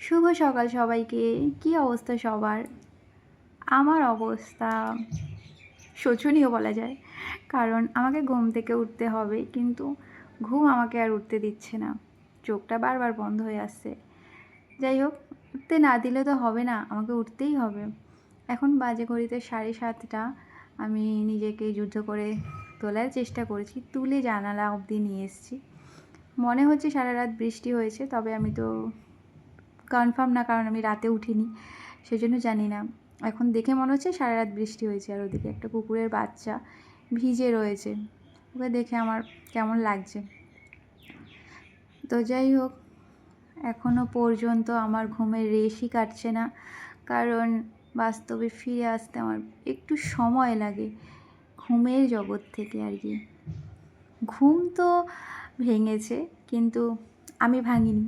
শুভ সকাল সবাইকে। কি অবস্থা সবার? আমার অবস্থা শোচনীয় বলা যায়। কারণ আমাকে ঘুম থেকে উঠতে হবে, কিন্তু ঘুম আমাকে আর উঠতে দিচ্ছে না। চোখটা বারবার বন্ধ হয়ে আসছে। যাই হোক, উঠতে না দিলে তো হবে না, আমাকে উঠতেই হবে। এখন বাজে ঘড়িতে 7:30। আমি নিজেকে যুদ্ধ করে তোলার চেষ্টা করেছি, তুলে জানালা অবধি নিয়ে এসেছি। মনে হচ্ছে সারা রাত বৃষ্টি হয়েছে, তবে আমি তো কনফার্ম না, কারণ আমি রাতে উঠিনি, সেজন্য জানি না। এখন দেখে মনে হচ্ছে সারা রাত বৃষ্টি হয়েছে। আর ওদিকে একটা কুকুরের বাচ্চা ভিজে রয়েছে, ওকে দেখে আমার কেমন লাগছে। তো যাই হোক, এখনও পর্যন্ত আমার ঘুমের রেশই কাটছে না, কারণ বাস্তবে ফিরে আসতে আমার একটু সময় লাগে ঘুমের জগৎ থেকে আর কি। ঘুম তো ভেঙেছে, কিন্তু আমি ভাঙিনি।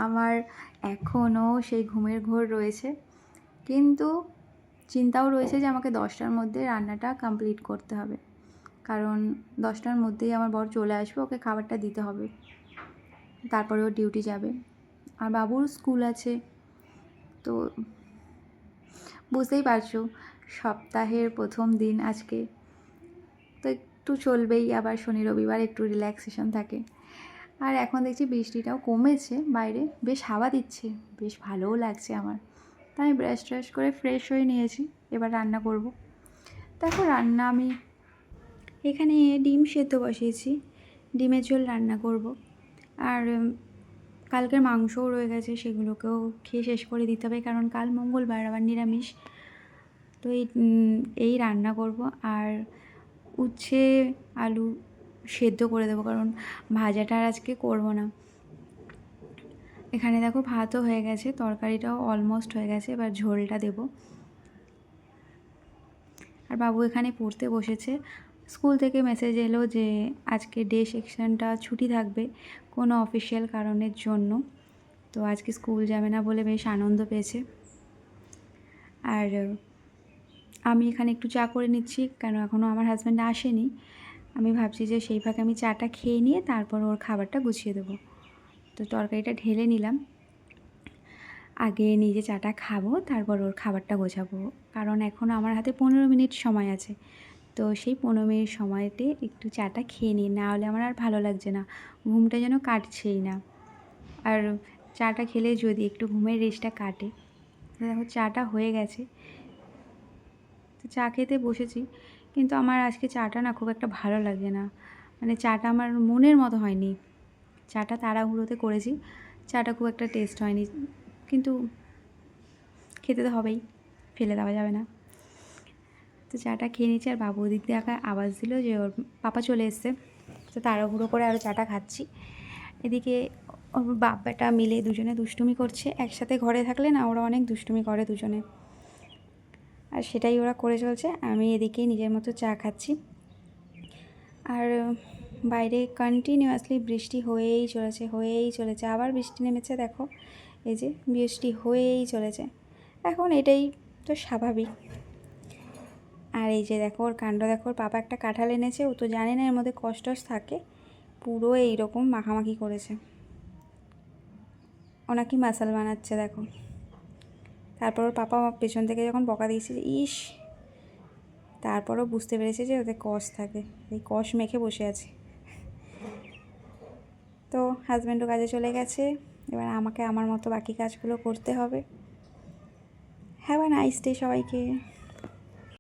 আমার এখনও সেই ঘুমের ঘোর রয়েছে, কিন্তু চিন্তাও রয়েছে যে আমাকে 10টার মধ্যে রান্নাটা কমপ্লিট করতে হবে, কারণ 10টার মধ্যেই আমার বর চলে আসবে, ওকে খাবারটা দিতে হবে, তারপরে ও ডিউটি যাবে। আর বাবুর স্কুল আছে, তো বুঝতেই পারছো সপ্তাহের প্রথম দিন আজকে, তো একটু চলবেই। আবার শনি রবিবার একটু রিল্যাক্সেশন থাকে। আর এখন দেখছি বৃষ্টিটাও কমেছে, বাইরে বেশ হাওয়া দিচ্ছে, বেশ ভালোও লাগছে আমার। তাই ব্রাশ ট্রাশ করে ফ্রেশ হয়ে নিয়েছি, এবার রান্না করব। দেখো, রান্না আমি এখানে ডিম সেদ্ধ বসিয়েছি, ডিমের ঝোল রান্না করব। আর কালকের মাংসও রয়ে গেছে, সেগুলোকেও খেয়ে শেষ করে দিতে হবে, কারণ কাল মঙ্গলবার, আবার নিরামিষ। তো এই রান্না করব। আর উচ্ছে আলু সেদ্ধ করে দেবো, কারণ ভাজাটা আর আজকে করব না। এখানে দেখো ভাতও হয়ে গেছে, তরকারিটাও অলমোস্ট হয়ে গেছে, এবার ঝোলটা দেব। আর বাবু এখানে পড়তে বসেছে। স্কুল থেকে মেসেজ এলো যে আজকে ডে সেকশনটা ছুটি থাকবে কোনো অফিসিয়াল কারণের জন্য, তো আজকে স্কুল যাবে না বলে বেশ আনন্দ পেয়েছে। আর আমি এখানে একটু চা করে নিচ্ছি, কেন এখনও আমার হাজব্যান্ড আসেনি। আমি ভাবছি যে সেই ফাঁকে আমি চাটা খেয়ে নিয়ে তারপর ওর খাবারটা গুছিয়ে দেবো। তো তরকারিটা ঢেলে নিলাম, আগে নিজে চাটা খাবো, তারপর ওর খাবারটা গোছাবো, কারণ এখনও আমার হাতে 15 মিনিট সময় আছে। তো সেই 15 মিনিট সময়তে একটু চাটা খেয়ে নিই, না হলে আমার আর ভালো লাগছে না, ঘুমটা যেন কাটছেই না। আর চাটা খেলে যদি একটু ঘুমের রেশটা কাটে। দেখো চাটা হয়ে গেছে, তো চা খেতে বসেছি, কিন্তু আমার আজকে চাটা না খুব একটা ভালো লাগে না, মানে চাটা আমার মনের মতো হয়নি। চাটা তাড়াহুড়োতে করেছি, চাটা খুব একটা টেস্ট হয়নি, কিন্তু খেতে তো হবেই, ফেলে দেওয়া যাবে না। তো চাটা খেয়ে নিচ্ছি, আর বাবু দিক দিয়ে আওয়াজ দিল যে ওর পাপা চলে এসছে, তো তাড়াহুড়ো করে আরও চাটা খাচ্ছি। এদিকে ওর বাপ বেটা মিলে দুজনে দুষ্টুমি করছে। একসাথে ঘরে থাকলে না ওরা অনেক দুষ্টুমি করে দুজনে, আর সেটাই ওরা করে চলছে। আমি এদিকে নিজের মতো চা খাচ্ছি। আর বাইরে কন্টিনিউয়াসলি বৃষ্টি হয়েই চলেছে। আবার বৃষ্টি নেমেছে, দেখো এই যে বৃষ্টি হয়েই চলেছে। এখন এটাই তো স্বাভাবিক। আর এই যে দেখো ওর কাণ্ড, দেখো ওর পাপা একটা কাঁঠাল এনেছে, ও তো জানে না এর মধ্যে কষ্টস থাকে, পুরো এইরকম মাখামাখি করেছে। ও নাকি মাসাল বানাচ্ছে দেখো। তারপর ওর পাপা পেছন থেকে যখন বকা দিয়েছে যে ইস, তারপরও বুঝতে পেরেছে যে ওদের কষ থাকে, এই কষ মেখে বসে আছে। তো হাজব্যান্ডও কাজে চলে গেছে, এবার আমাকে আমার মতো বাকি কাজগুলো করতে হবে। হ্যাভ আ নাইস ডে সবাইকে।